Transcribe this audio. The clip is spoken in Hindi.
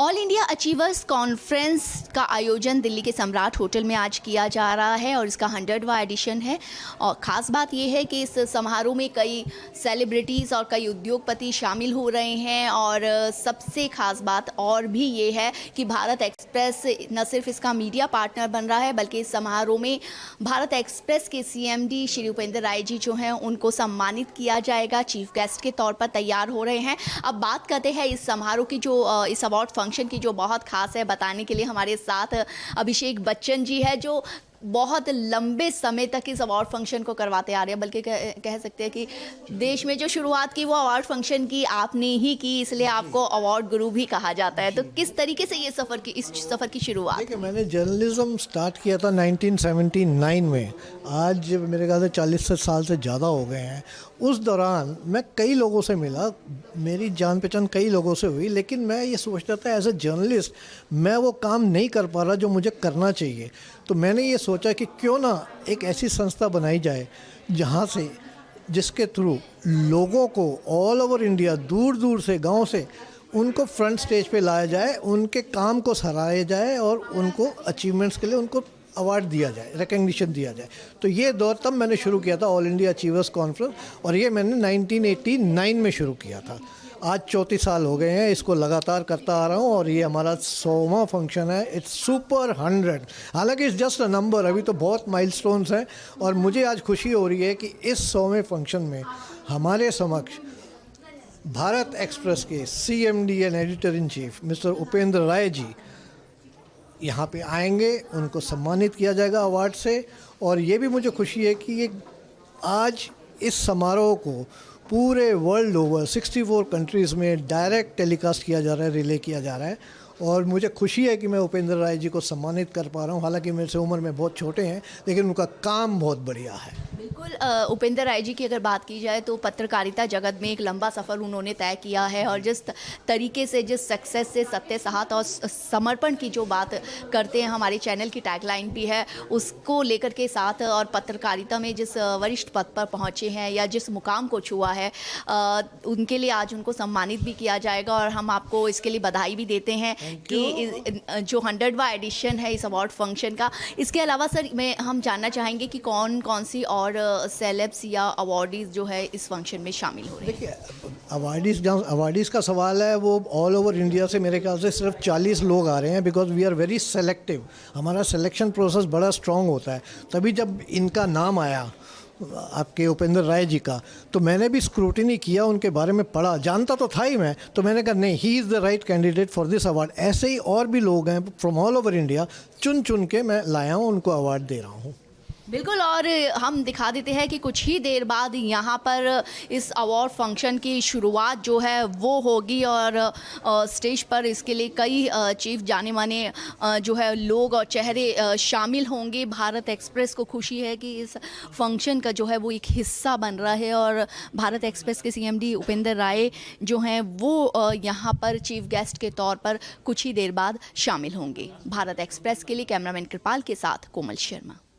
ऑल इंडिया अचीवर्स कॉन्फ्रेंस का आयोजन दिल्ली के सम्राट होटल में आज किया जा रहा है और इसका 100वां एडिशन है। और ख़ास बात यह है कि इस समारोह में कई सेलिब्रिटीज़ और कई उद्योगपति शामिल हो रहे हैं। और सबसे ख़ास बात और भी ये है कि भारत एक्सप्रेस न सिर्फ इसका मीडिया पार्टनर बन रहा है, बल्कि इस समारोह में भारत एक्सप्रेस के CMD श्री उपेंद्र राय जी जो हैं उनको सम्मानित किया जाएगा, चीफ गेस्ट के तौर पर तैयार हो रहे हैं। अब बात करते हैं इस समारोह की, जो इस अवार्ड फंक्शन की जो बहुत खास है। बताने के लिए हमारे साथ अभिषेक बच्चन जी है, जो बहुत लंबे समय तक इस अवार्ड फंक्शन को करवाते आ रहे हैं। बल्कि कह सकते हैं कि देश में जो शुरुआत की वो अवार्ड फंक्शन की आपने ही की, इसलिए आपको अवार्ड गुरु भी कहा जाता है। तो किस तरीके से ये इस सफ़र की शुरुआत? देखिए, मैंने जर्नलिज्म स्टार्ट किया था 1979 में। आज मेरे ख्याल से 40 साल से ज़्यादा हो गए हैं। उस दौरान मैं कई लोगों से मिला, मेरी जान पहचान कई लोगों से हुई, लेकिन मैं ये सोचता था एज ए जर्नलिस्ट मैं वो काम नहीं कर पा रहा जो मुझे करना चाहिए। तो मैंने ये सोचा कि क्यों ना एक ऐसी संस्था बनाई जाए जहाँ से जिसके थ्रू लोगों को ऑल ओवर इंडिया, दूर दूर से, गांव से, उनको फ्रंट स्टेज पे लाया जाए, उनके काम को सराहा जाए और उनको अचीवमेंट्स के लिए उनको अवार्ड दिया जाए, रिकग्निशन दिया जाए। तो ये दौर तब मैंने शुरू किया था, ऑल इंडिया अचीवर्स कॉन्फ्रेंस, और ये मैंने 1989 में शुरू किया था। आज 34 साल हो गए हैं, इसको लगातार करता आ रहा हूँ और ये हमारा 100वां फंक्शन है। It's super 100। हालांकि इट्स जस्ट अ नंबर, अभी तो बहुत माइलस्टोन्स हैं। और मुझे आज खुशी हो रही है कि इस 100वें फंक्शन में हमारे समक्ष भारत एक्सप्रेस के CMD and editor in chief mister Upendra Rai ji यहाँ पे आएंगे, उनको सम्मानित किया जाएगा अवार्ड से। और ये भी मुझे खुशी है कि ये आज इस समारोह को पूरे वर्ल्ड ओवर 64 कंट्रीज़ में डायरेक्ट टेलीकास्ट किया जा रहा है, रिले किया जा रहा है। और मुझे खुशी है कि मैं उपेंद्र राय जी को सम्मानित कर पा रहा हूँ। हालांकि मेरे से उम्र में बहुत छोटे हैं, लेकिन उनका काम बहुत बढ़िया है। बिल्कुल, उपेंद्र राय जी की अगर बात की जाए तो पत्रकारिता जगत में एक लंबा सफ़र उन्होंने तय किया है। और जिस तरीके से, जिस सक्सेस से, सत्य, साहस और समर्पण की जो बात करते हैं, हमारे चैनल की टैगलाइन भी है, उसको लेकर के साथ, और पत्रकारिता में जिस वरिष्ठ पद पर पहुँचे हैं या जिस मुकाम को छुआ है, उनके लिए आज उनको सम्मानित भी किया जाएगा। और हम आपको इसके लिए बधाई भी देते हैं कि जो 100वां एडिशन है इस अवार्ड फंक्शन का। इसके अलावा सर, हम जानना चाहेंगे कि कौन कौन सी और सेलेब्स या अवार्डीज़ जो है इस फंक्शन में शामिल हो रहे हैं। देखिए, अवार्डीज़ का सवाल है, वो ऑल ओवर इंडिया से मेरे ख्याल से सिर्फ 40 लोग आ रहे हैं, because we are very selective. हमारा सिलेक्शन प्रोसेस बड़ा स्ट्रॉन्ग होता है। तभी जब इनका नाम आया, आपके उपेंद्र राय जी का, तो मैंने भी स्क्रूटिनी किया, उनके बारे में पढ़ा, जानता तो था ही मैं, तो मैंने कहा नहीं, he is the right candidate for this award. ऐसे ही और भी लोग हैं फ्रॉम ऑल ओवर इंडिया, चुन चुन के मैं लाया हूँ, उनको अवार्ड दे रहा हूँ। बिल्कुल, और हम दिखा देते हैं कि कुछ ही देर बाद यहाँ पर इस अवार्ड फंक्शन की शुरुआत जो है वो होगी। और स्टेज पर इसके लिए कई चीफ जाने माने जो है लोग और चेहरे शामिल होंगे। भारत एक्सप्रेस को खुशी है कि इस फंक्शन का जो है वो एक हिस्सा बन रहा है। और भारत एक्सप्रेस के CMD उपेंद्र राय जो हैं वो यहाँ पर चीफ गेस्ट के तौर पर कुछ ही देर बाद शामिल होंगे। भारत एक्सप्रेस के लिए कैमरामैन कृपाल के साथ कोमल शर्मा।